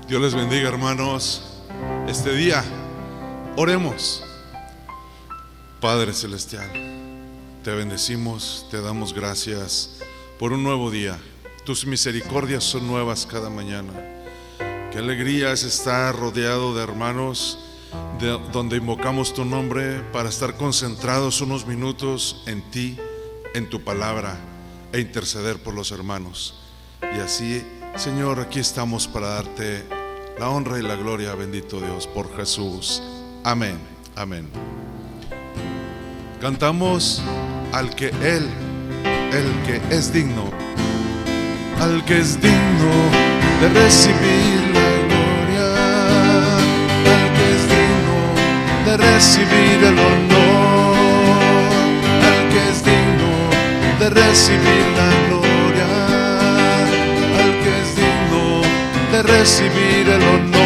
Dios les bendiga, hermanos. Este día oremos. Padre celestial, te bendecimos, te damos gracias por un nuevo día. Tus misericordias son nuevas cada mañana. Qué alegría es estar rodeado de hermanos donde invocamos tu nombre para estar concentrados unos minutos en ti, en tu palabra, e interceder por los hermanos. Y así, Señor, aquí estamos para darte la honra y la gloria, bendito Dios, por Jesús. Amén, amén. Cantamos al que Él, el que es digno, al que es digno de recibir la gloria, al que es digno de recibir el honor, al que es digno de recibir la gloria, al que es digno de recibir el honor.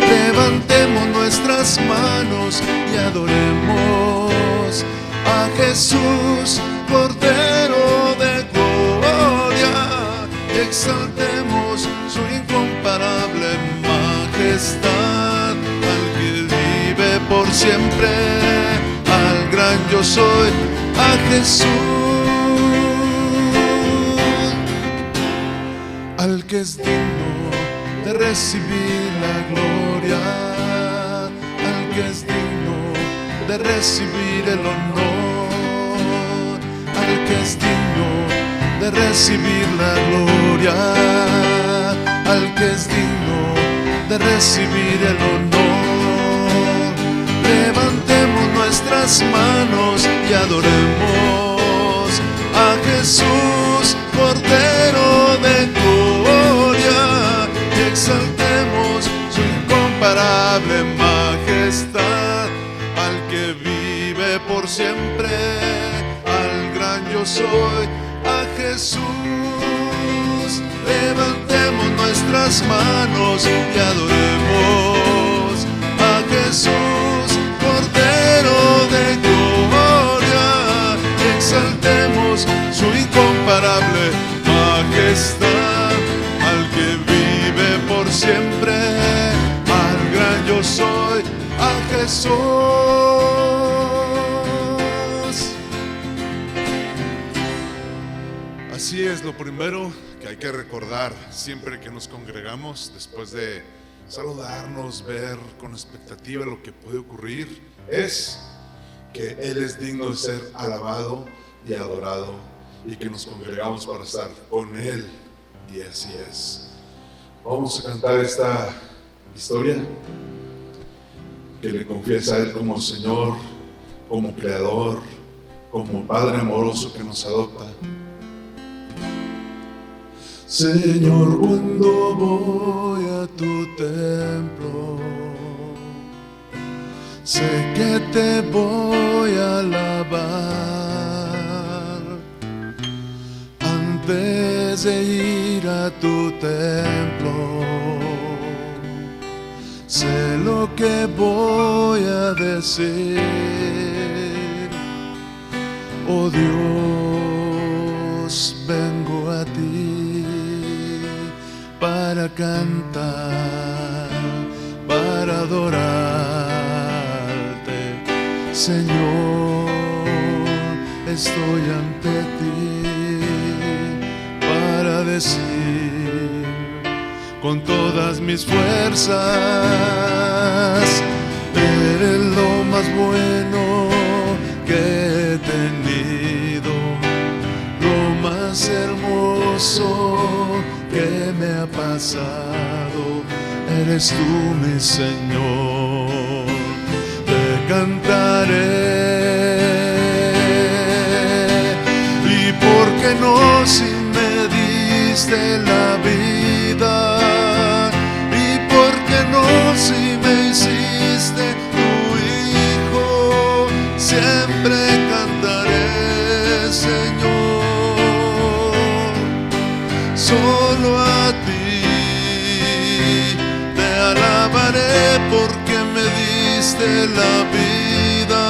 Levantemos nuestras manos y adoremos a Jesús, Cordero de gloria, y exaltemos su incomparable majestad, al que vive por siempre, al gran yo soy, a Jesús, al que es digno de recibir la gloria, al que es digno de recibir el honor, al que es digno de recibir la gloria, al que es digno de recibir el honor. Levantemos nuestras manos y adoremos a Jesús, Cordero de gloria, y exaltemos su incomparable majestad, al que vive por siempre, al gran yo soy, a Jesús. Levantemos nuestras manos y adoremos a Jesús, Cordero de gloria, y exaltemos su incomparable majestad, al que vive por siempre, al gran yo soy, a Jesús. Así es, lo primero que hay que recordar siempre que nos congregamos, después de saludarnos, ver con expectativa lo que puede ocurrir, es que Él es digno de ser alabado y adorado, y que nos congregamos para estar con Él. Y así es. Vamos a cantar esta historia que le confiesa a Él como Señor, como Creador, como Padre amoroso que nos adopta. Señor, cuando voy a tu templo, sé que te voy a alabar. Antes de ir a tu templo, sé lo que voy a decir. Oh Dios, vengo a ti para cantar, para adorarte. Señor, estoy ante ti para decir con todas mis fuerzas: eres lo más bueno que he tenido, lo más hermoso que me ha pasado. Eres tú, mi Señor, te cantaré. Y por qué no, si me diste la vida, y por qué no, si me hiciste tu hijo, siempre cantaré, Señor, solo a ti te alabaré, porque me diste la vida.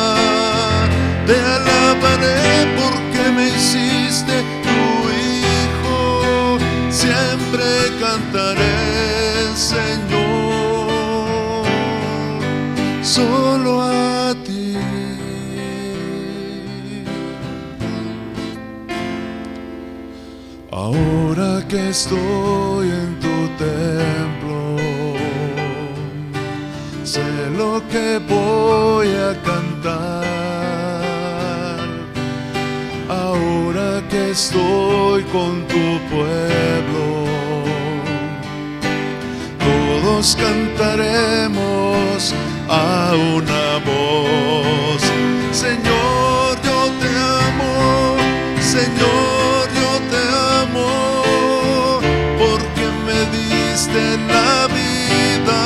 Te alabaré porque me hiciste tu hijo, siempre cantaré. Ahora que estoy en tu templo, sé lo que voy a cantar. Ahora que estoy con tu pueblo, todos cantaremos a una voz. Señor, yo te amo, Señor, yo te amo, porque me diste la vida.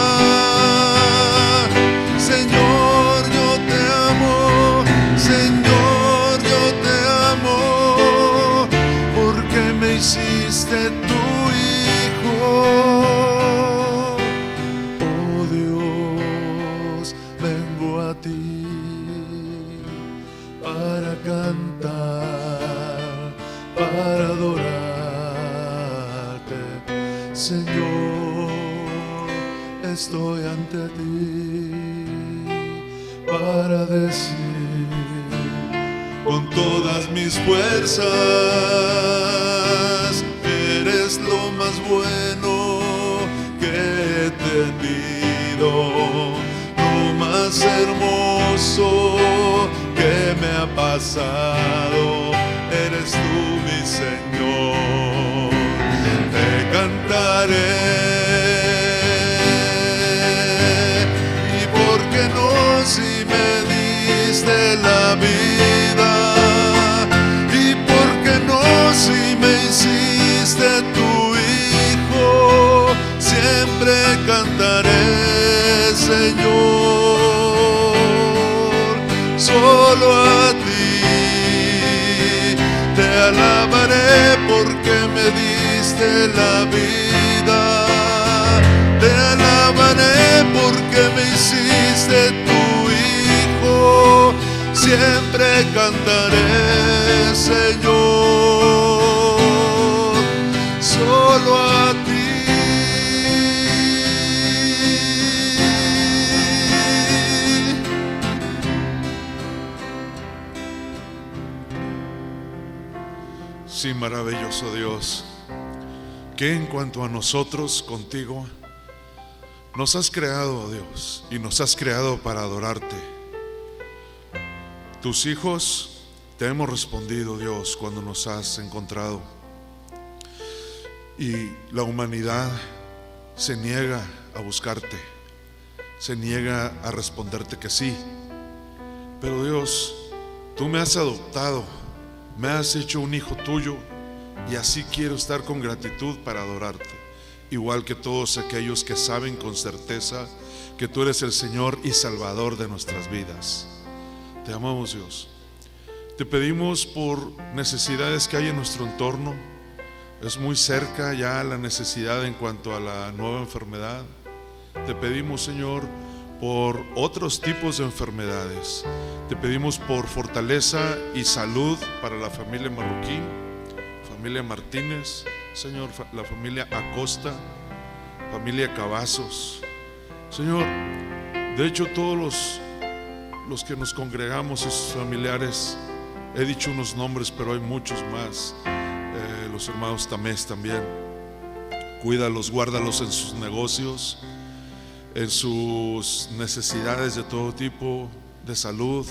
Señor, yo te amo, Señor, yo te amo, porque me hiciste tu hijo. Oh Dios, vengo a ti para cantar, para adorarte. Señor, estoy ante ti para decir con todas mis fuerzas: eres lo más bueno que he tenido, lo más hermoso que me ha pasado. Eres tú, mi Señor, te cantaré. ¿Y por qué no, si me diste la vida? ¿Y por qué no, si me hiciste tu hijo? Siempre cantaré, Señor, solo a ti te alabaré, porque me diste la vida. Te alabaré porque me hiciste tu hijo. Siempre cantaré, Señor, solo a ti. Sí, maravilloso Dios, que en cuanto a nosotros contigo nos has creado, Dios, y nos has creado para adorarte. Tus hijos te hemos respondido, Dios, cuando nos has encontrado, y la humanidad se niega a buscarte, se niega a responderte que sí. Pero Dios, tú me has adoptado, me has hecho un hijo tuyo, y así quiero estar con gratitud para adorarte, igual que todos aquellos que saben con certeza que tú eres el Señor y Salvador de nuestras vidas. Te amamos, Dios. Te pedimos por necesidades que hay en nuestro entorno. Es muy cerca ya la necesidad en cuanto a la nueva enfermedad. Te pedimos, Señor, por otros tipos de enfermedades. Te pedimos por fortaleza y salud para la familia Marroquín, familia Martínez, Señor, la familia Acosta, familia Cavazos. Señor, de hecho todos los que nos congregamos y sus familiares, he dicho unos nombres, pero hay muchos más. Los hermanos Tamés también. Cuídalos, guárdalos en sus negocios, en sus necesidades de todo tipo de salud.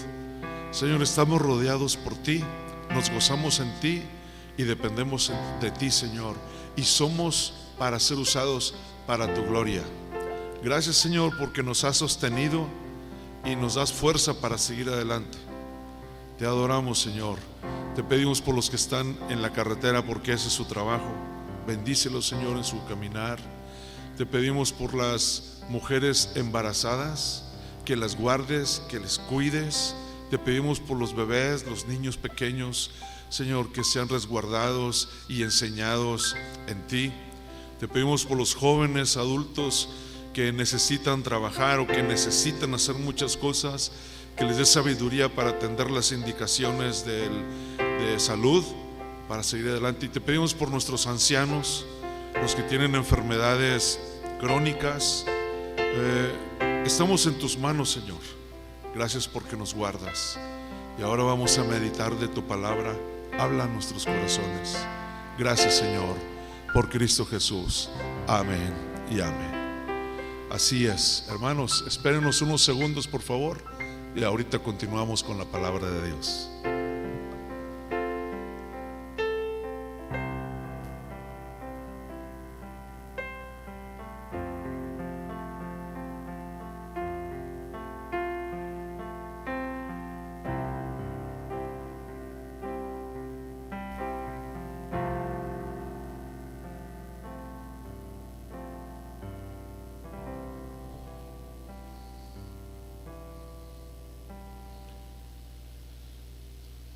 Señor, estamos rodeados por ti, nos gozamos en ti y dependemos de ti, Señor, y somos para ser usados para tu gloria. Gracias, Señor, porque nos has sostenido y nos das fuerza para seguir adelante. Te adoramos, Señor. Te pedimos por los que están en la carretera, porque ese es su trabajo. Bendícelos, Señor, en su caminar. Te pedimos por las mujeres embarazadas, que las guardes, que les cuides. Te pedimos por los bebés, los niños pequeños, Señor, que sean resguardados y enseñados en ti. Te pedimos por los jóvenes, adultos que necesitan trabajar o que necesitan hacer muchas cosas, que les dé sabiduría para atender las indicaciones de salud, para seguir adelante. Y te pedimos por nuestros ancianos, los que tienen enfermedades crónicas. Estamos en tus manos, Señor. Gracias porque nos guardas. Y ahora vamos a meditar de tu palabra. Habla a nuestros corazones. Gracias, Señor, por Cristo Jesús. Amén y amén. Así es, hermanos, espérenos unos segundos, por favor, y ahorita continuamos con la palabra de Dios.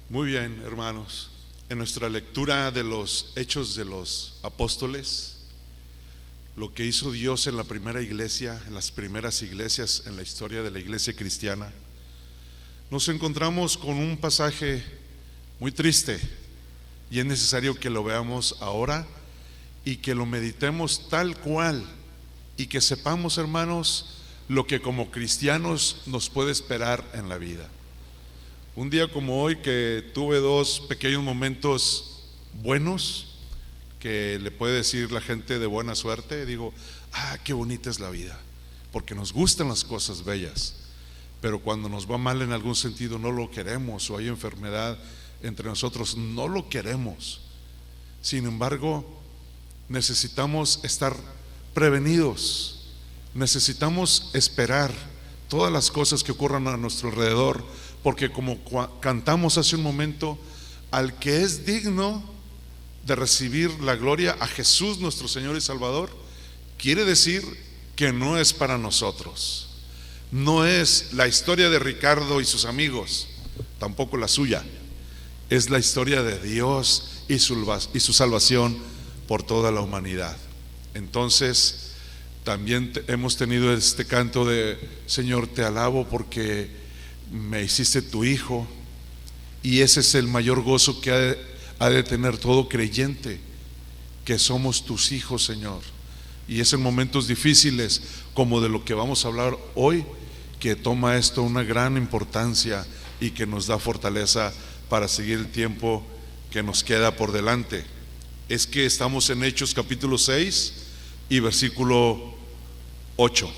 Muy bien, hermanos, en nuestra lectura de los Hechos de los Apóstoles, lo que hizo Dios en la primera iglesia, en las primeras iglesias en la historia de la iglesia cristiana, nos encontramos con un pasaje muy triste, y es necesario que lo veamos ahora y que lo meditemos tal cual, y que sepamos, hermanos, lo que como cristianos nos puede esperar en la vida. Un día como hoy, que tuve dos pequeños momentos buenos, que le puede decir la gente de buena suerte, digo, qué bonita es la vida, porque nos gustan las cosas bellas, pero cuando nos va mal en algún sentido no lo queremos, o hay enfermedad entre nosotros, no lo queremos. Sin embargo, necesitamos estar prevenidos, necesitamos esperar todas las cosas que ocurran a nuestro alrededor, porque como cantamos hace un momento, al que es digno de recibir la gloria, a Jesús nuestro Señor y Salvador, quiere decir que no es para nosotros, no es la historia de Ricardo y sus amigos, tampoco la suya, es la historia de Dios y su salvación por toda la humanidad. Entonces también hemos tenido este canto de Señor, te alabo porque me hiciste tu hijo, y ese es el mayor gozo que ha de tener todo creyente, que somos tus hijos, Señor. Y es en momentos difíciles como de lo que vamos a hablar hoy, que toma esto una gran importancia y que nos da fortaleza para seguir el tiempo que nos queda por delante. Es que estamos en Hechos capítulo 6 y versículo 8.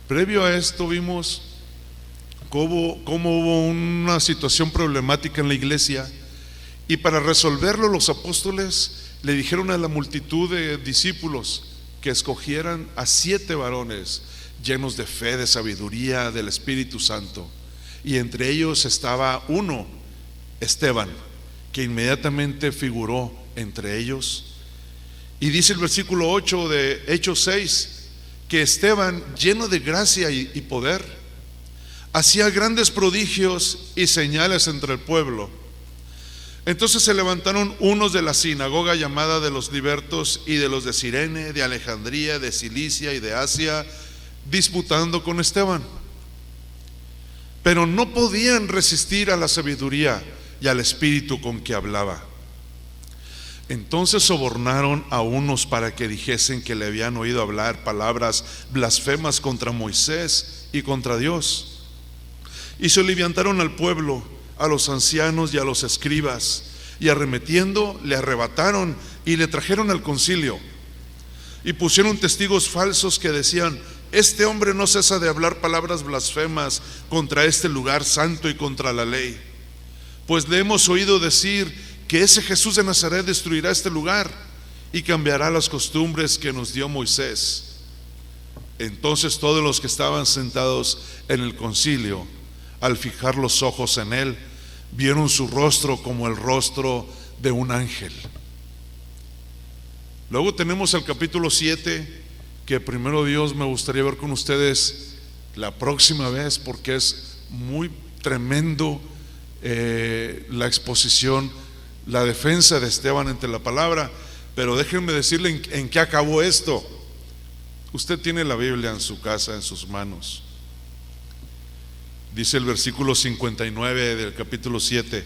Previo a esto vimos cómo hubo una situación problemática en la iglesia, y para resolverlo los apóstoles le dijeron a la multitud de discípulos que escogieran a 7 varones llenos de fe, de sabiduría, del Espíritu Santo, y entre ellos estaba uno, Esteban, que inmediatamente figuró entre ellos. Y dice el versículo 8 de Hechos 6 que Esteban, lleno de gracia y poder, hacía grandes prodigios y señales entre el pueblo. Entonces se levantaron unos de la sinagoga llamada de los libertos y de los de Cirene, de Alejandría, de Cilicia y de Asia, disputando con Esteban, pero no podían resistir a la sabiduría y al espíritu con que hablaba. Entonces sobornaron a unos para que dijesen que le habían oído hablar palabras blasfemas contra Moisés y contra Dios. Y se levantaron al pueblo, a los ancianos y a los escribas, y arremetiendo le arrebataron y le trajeron al concilio, y pusieron testigos falsos que decían: este hombre no cesa de hablar palabras blasfemas contra este lugar santo y contra la ley, pues le hemos oído decir que ese Jesús de Nazaret destruirá este lugar y cambiará las costumbres que nos dio Moisés. Entonces todos los que estaban sentados en el concilio, al fijar los ojos en él, vieron su rostro como el rostro de un ángel. Luego tenemos el capítulo 7, que primero Dios me gustaría ver con ustedes la próxima vez, porque es muy tremendo la exposición, la defensa de Esteban ante la palabra. Pero déjenme decirle en qué acabó esto. Usted tiene la Biblia en su casa, en sus manos. Dice el versículo 59 del capítulo 7,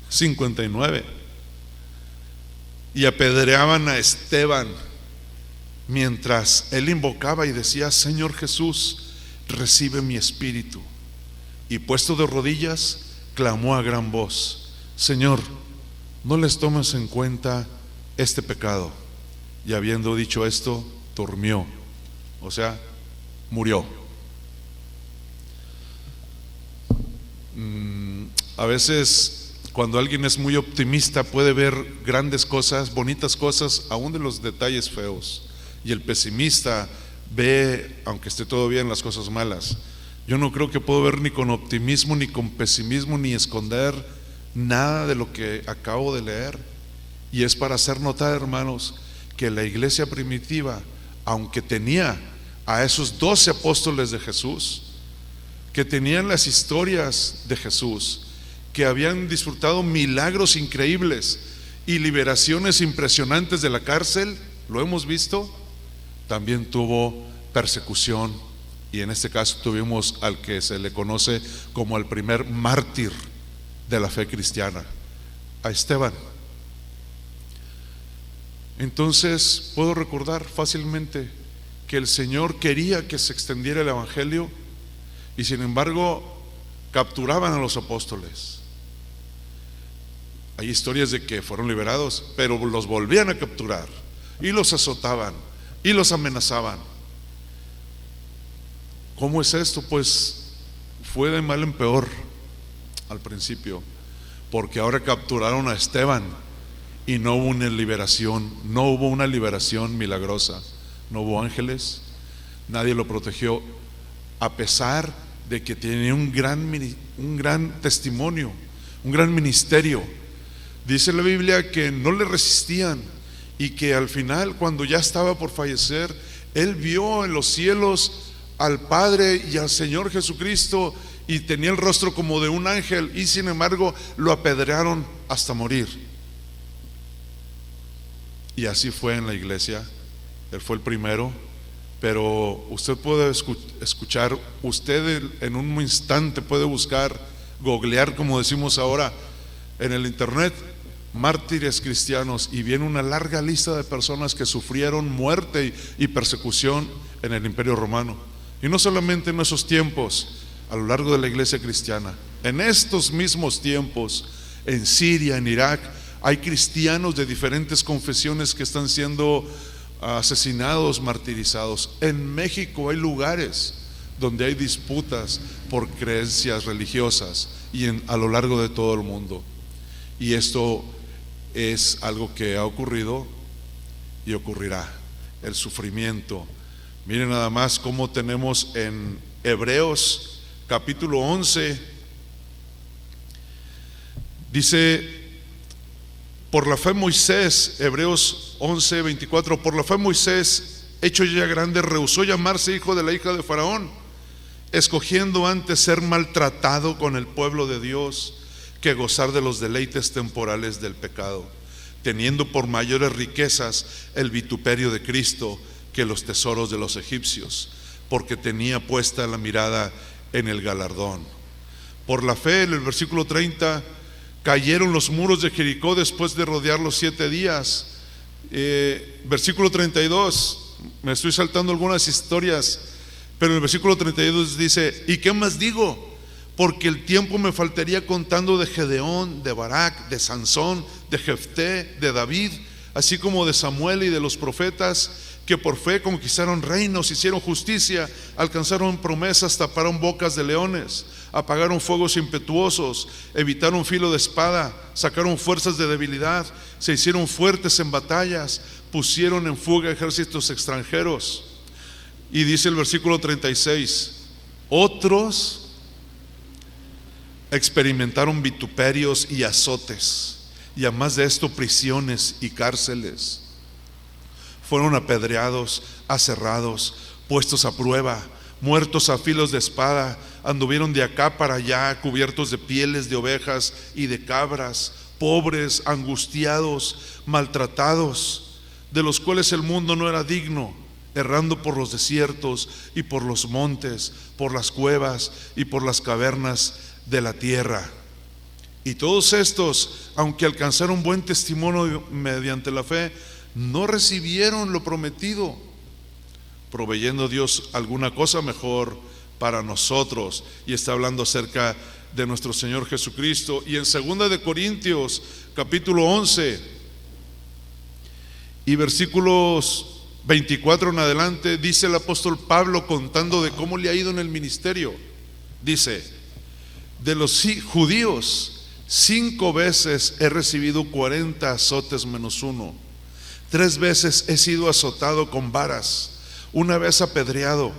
59: y apedreaban a Esteban mientras él invocaba y decía: Señor Jesús, recibe mi espíritu. Y puesto de rodillas, clamó a gran voz: Señor, no les tomes en cuenta este pecado. Y habiendo dicho esto, durmió, o sea, murió. A veces cuando alguien es muy optimista puede ver grandes cosas, bonitas cosas, aún de los detalles feos. Y el pesimista ve, aunque esté todo bien, las cosas malas. Yo no creo que puedo ver ni con optimismo ni con pesimismo ni esconder nada de lo que acabo de leer. Y es para hacer notar, hermanos, que la iglesia primitiva, aunque tenía a esos 12 apóstoles de Jesús, que tenían las historias de Jesús, que habían disfrutado milagros increíbles y liberaciones impresionantes de la cárcel, lo hemos visto, también tuvo persecución. Y en este caso tuvimos al que se le conoce como el primer mártir de la fe cristiana, a Esteban. Entonces puedo recordar fácilmente que el Señor quería que se extendiera el evangelio, y sin embargo capturaban a los apóstoles. Hay historias de que fueron liberados, pero los volvían a capturar y los azotaban y los amenazaban. ¿Cómo es esto? Pues fue de mal en peor al principio, porque ahora capturaron a Esteban y no hubo una liberación, no hubo una liberación milagrosa, no hubo ángeles, nadie lo protegió, a pesar de que tenía un gran testimonio, un gran ministerio. Dice la Biblia que no le resistían y que al final, cuando ya estaba por fallecer, él vio en los cielos al Padre y al Señor Jesucristo y tenía el rostro como de un ángel, y sin embargo lo apedrearon hasta morir. Y así fue en la iglesia. Él fue el primero, pero usted puede escuchar, usted en un instante puede buscar, googlear como decimos ahora en el internet, mártires cristianos, y viene una larga lista de personas que sufrieron muerte y persecución en el Imperio Romano. Y no solamente en esos tiempos, a lo largo de la iglesia cristiana, en estos mismos tiempos, en Siria, en Irak, hay cristianos de diferentes confesiones que están siendo asesinados, martirizados. En México hay lugares donde hay disputas por creencias religiosas, y a lo largo de todo el mundo. Y esto es algo que ha ocurrido y ocurrirá, el sufrimiento. Miren nada más cómo tenemos en Hebreos capítulo 11, dice: por la fe Moisés, Hebreos 11, 24, por la fe Moisés, hecho ya grande, rehusó llamarse hijo de la hija de Faraón, escogiendo antes ser maltratado con el pueblo de Dios que gozar de los deleites temporales del pecado, teniendo por mayores riquezas el vituperio de Cristo que los tesoros de los egipcios, porque tenía puesta la mirada en el galardón. Por la fe, en el versículo 30, cayeron los muros de Jericó después de rodearlos 7 días. Versículo 32, me estoy saltando algunas historias, pero en el versículo 32 dice: ¿y qué más digo? Porque el tiempo me faltaría contando de Gedeón, de Barak, de Sansón, de Jefté, de David, así como de Samuel y de los profetas, que por fe conquistaron reinos, hicieron justicia, alcanzaron promesas, taparon bocas de leones, apagaron fuegos impetuosos, evitaron filo de espada, sacaron fuerzas de debilidad, se hicieron fuertes en batallas, pusieron en fuga ejércitos extranjeros. Y dice el versículo 36: otros experimentaron vituperios y azotes, y además de esto prisiones y cárceles. Fueron apedreados, aserrados, puestos a prueba, muertos a filos de espada, anduvieron de acá para allá, cubiertos de pieles de ovejas y de cabras, pobres, angustiados, maltratados, de los cuales el mundo no era digno, errando por los desiertos y por los montes, por las cuevas y por las cavernas de la tierra. Y todos estos, aunque alcanzaron buen testimonio mediante la fe, no recibieron lo prometido, proveyendo Dios alguna cosa mejor para nosotros. Y está hablando acerca de nuestro Señor Jesucristo. Y en 2 de Corintios capítulo 11 y versículos 24 en adelante, dice el apóstol Pablo contando de cómo le ha ido en el ministerio. Dice: de los judíos 5 veces he recibido 40 azotes menos uno. 3 veces he sido azotado con varas, 1 vez apedreado,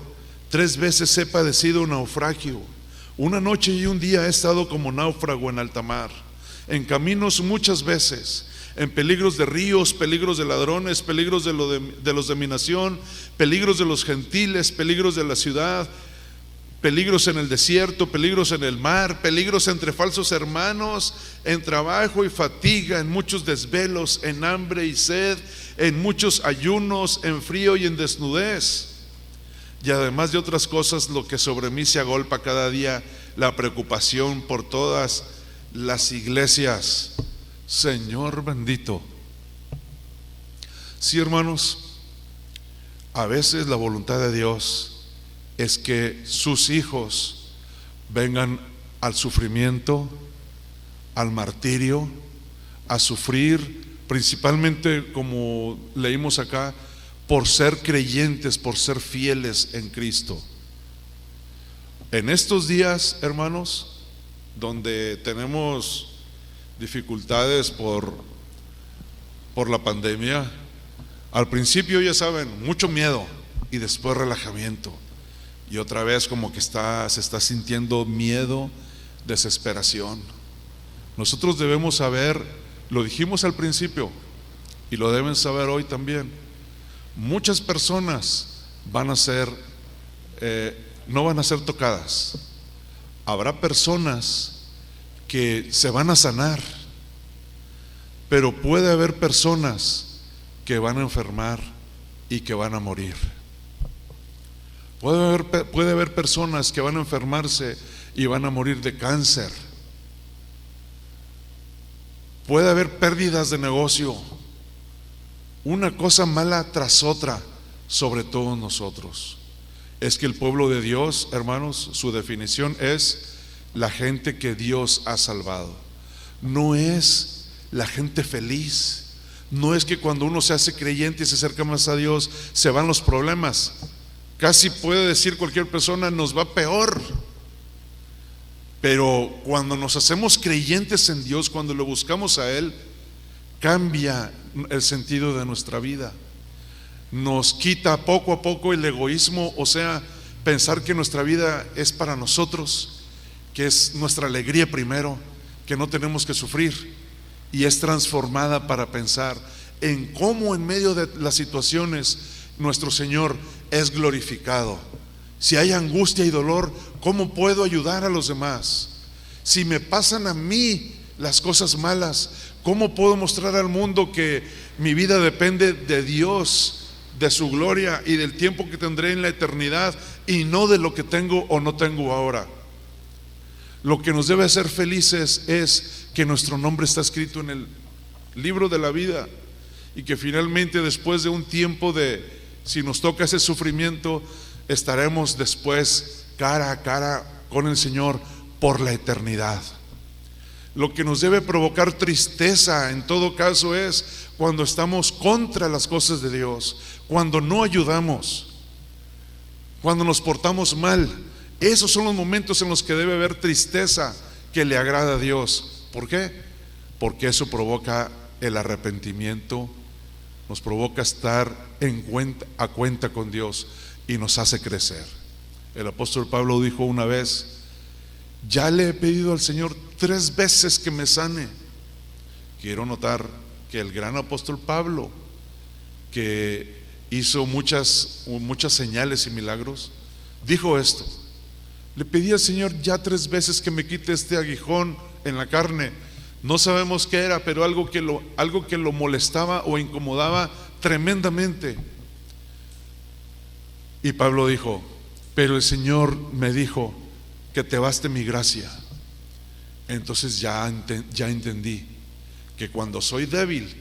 3 veces he padecido un naufragio. 1 noche y 1 día he estado como náufrago en alta mar, en caminos muchas veces, en peligros de ríos, peligros de ladrones, peligros de los de mi nación, peligros de los gentiles, peligros de la ciudad, peligros en el desierto, peligros en el mar, peligros entre falsos hermanos, en trabajo y fatiga, en muchos desvelos, en hambre y sed, en muchos ayunos, en frío y en desnudez. Y además de otras cosas, lo que sobre mí se agolpa cada día, la preocupación por todas las iglesias. Señor bendito. Sí, hermanos, a veces la voluntad de Dios es que sus hijos vengan al sufrimiento, al martirio, a sufrir, principalmente, como leímos acá, por ser creyentes, por ser fieles en Cristo. En estos días, hermanos, donde tenemos dificultades por la pandemia, al principio, ya saben, mucho miedo y después relajamiento, y otra vez como que se está sintiendo miedo, desesperación. Nosotros debemos saber, lo dijimos al principio y lo deben saber hoy también, muchas personas van a ser no van a ser tocadas. Habrá personas que se van a sanar, pero puede haber personas que van a enfermar y que van a morir. Puede haber personas que van a enfermarse y van a morir de cáncer. Puede haber pérdidas de negocio, una cosa mala tras otra sobre todos nosotros. Es que el pueblo de Dios, hermanos, su definición es la gente que Dios ha salvado. No es la gente feliz. No es que cuando uno se hace creyente y se acerca más a Dios se van los problemas. Casi puede decir cualquier persona, nos va peor. Pero cuando nos hacemos creyentes en Dios, cuando lo buscamos a Él, cambia el sentido de nuestra vida. Nos quita poco a poco el egoísmo, o sea, pensar que nuestra vida es para nosotros, que es nuestra alegría primero, que no tenemos que sufrir, y es transformada para pensar en cómo en medio de las situaciones nuestro Señor es glorificado. Si hay angustia y dolor, ¿cómo puedo ayudar a los demás? Si me pasan a mí las cosas malas, ¿cómo puedo mostrar al mundo que mi vida depende de Dios, de su gloria y del tiempo que tendré en la eternidad, y no de lo que tengo o no tengo ahora? Lo que nos debe hacer felices es que nuestro nombre está escrito en el libro de la vida, y que finalmente, después de un tiempo si nos toca ese sufrimiento, estaremos después cara a cara con el Señor por la eternidad. Lo que nos debe provocar tristeza en todo caso es cuando estamos contra las cosas de Dios, cuando no ayudamos, cuando nos portamos mal. Esos son los momentos en los que debe haber tristeza que le agrada a Dios. ¿Por qué? Porque eso provoca el arrepentimiento, nos provoca estar a cuenta con Dios y nos hace crecer. El apóstol Pablo dijo una vez: ya le he pedido al Señor 3 veces que me sane. Quiero notar que el gran apóstol Pablo, que hizo muchas señales y milagros, dijo esto: le pedí al Señor ya 3 veces que me quite este aguijón en la carne. No sabemos qué era, pero algo que lo molestaba o incomodaba tremendamente. Y Pablo dijo: pero el Señor me dijo que te baste mi gracia. Entonces ya entendí que cuando soy débil,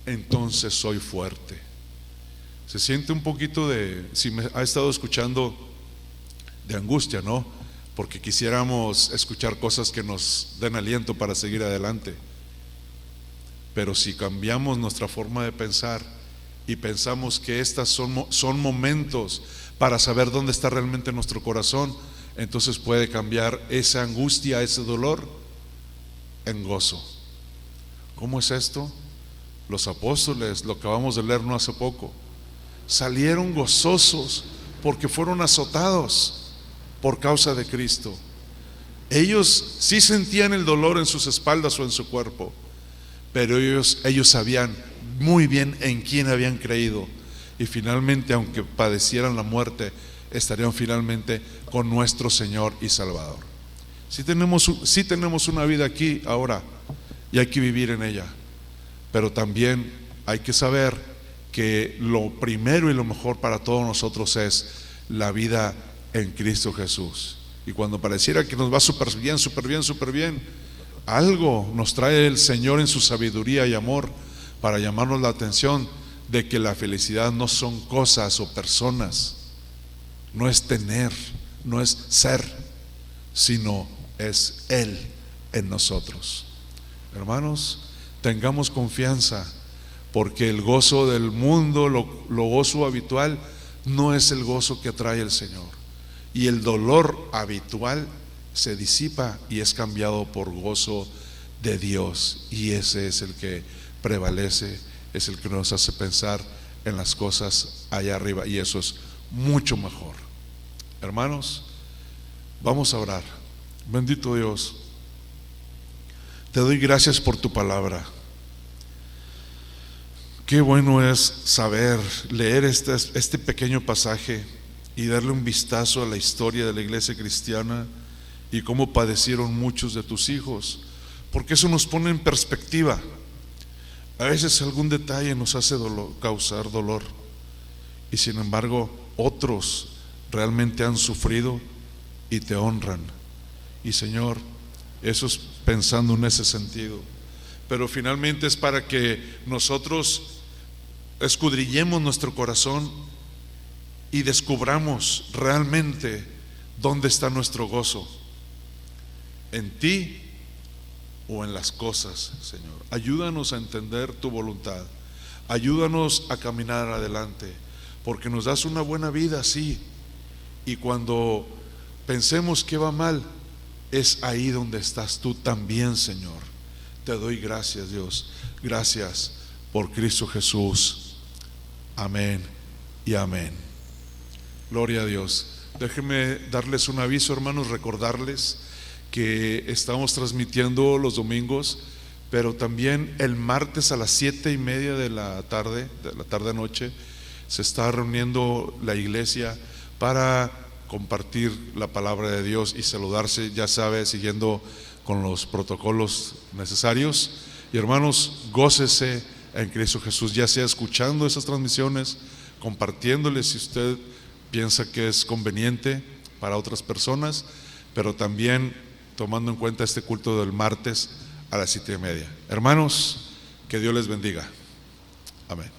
entonces soy fuerte. Se siente un poquito si me ha estado escuchando, de angustia, ¿no? porque quisiéramos escuchar cosas que nos den aliento para seguir adelante. Pero si cambiamos nuestra forma de pensar y pensamos que estas son momentos para saber dónde está realmente nuestro corazón, entonces puede cambiar esa angustia, ese dolor en gozo. ¿Cómo es esto? Los apóstoles, lo acabamos de leer no hace poco, salieron gozosos porque fueron azotados por causa de Cristo. Ellos sí sentían el dolor en sus espaldas o en su cuerpo, pero ellos sabían muy bien en quién habían creído, y finalmente, aunque padecieran la muerte, estarían finalmente con nuestro Señor y Salvador. Sí tenemos una vida aquí ahora y hay que vivir en ella, pero también hay que saber que lo primero y lo mejor para todos nosotros es la vida en Cristo Jesús. Y cuando pareciera que nos va súper bien, algo nos trae el Señor en su sabiduría y amor para llamarnos la atención de que la felicidad no son cosas o personas, no es tener, no es ser, sino es Él en nosotros. Hermanos, tengamos confianza, porque el gozo del mundo, lo gozo habitual, no es el gozo que trae el Señor. Y el dolor habitual se disipa y es cambiado por gozo de Dios, y ese es el que prevalece, es el que nos hace pensar en las cosas allá arriba, y eso es mucho mejor. Hermanos, vamos a orar. Bendito Dios, te doy gracias por tu palabra. Qué bueno es saber leer este pequeño pasaje y darle un vistazo a la historia de la iglesia cristiana y cómo padecieron muchos de tus hijos, porque eso nos pone en perspectiva. A veces algún detalle nos hace causar dolor, y sin embargo otros realmente han sufrido y te honran. Y Señor, eso es pensando en ese sentido, pero finalmente es para que nosotros escudriñemos nuestro corazón y descubramos realmente dónde está nuestro gozo, en ti o en las cosas. Señor, ayúdanos a entender tu voluntad, ayúdanos a caminar adelante, porque nos das una buena vida, sí, y cuando pensemos que va mal, es ahí donde estás tú también, Señor. Te doy gracias, Dios, gracias por Cristo Jesús. Amén y amén. Gloria a Dios. Déjenme darles un aviso, hermanos, recordarles que estamos transmitiendo los domingos, pero también el martes a las 7:30 de la tarde noche, se está reuniendo la iglesia para compartir la palabra de Dios y saludarse, ya sabe, siguiendo con los protocolos necesarios. Y hermanos, gócese en Cristo Jesús, ya sea escuchando esas transmisiones, compartiéndoles si usted piensa que es conveniente para otras personas, pero también tomando en cuenta este culto del martes a las 7:30. Hermanos, que Dios les bendiga. Amén.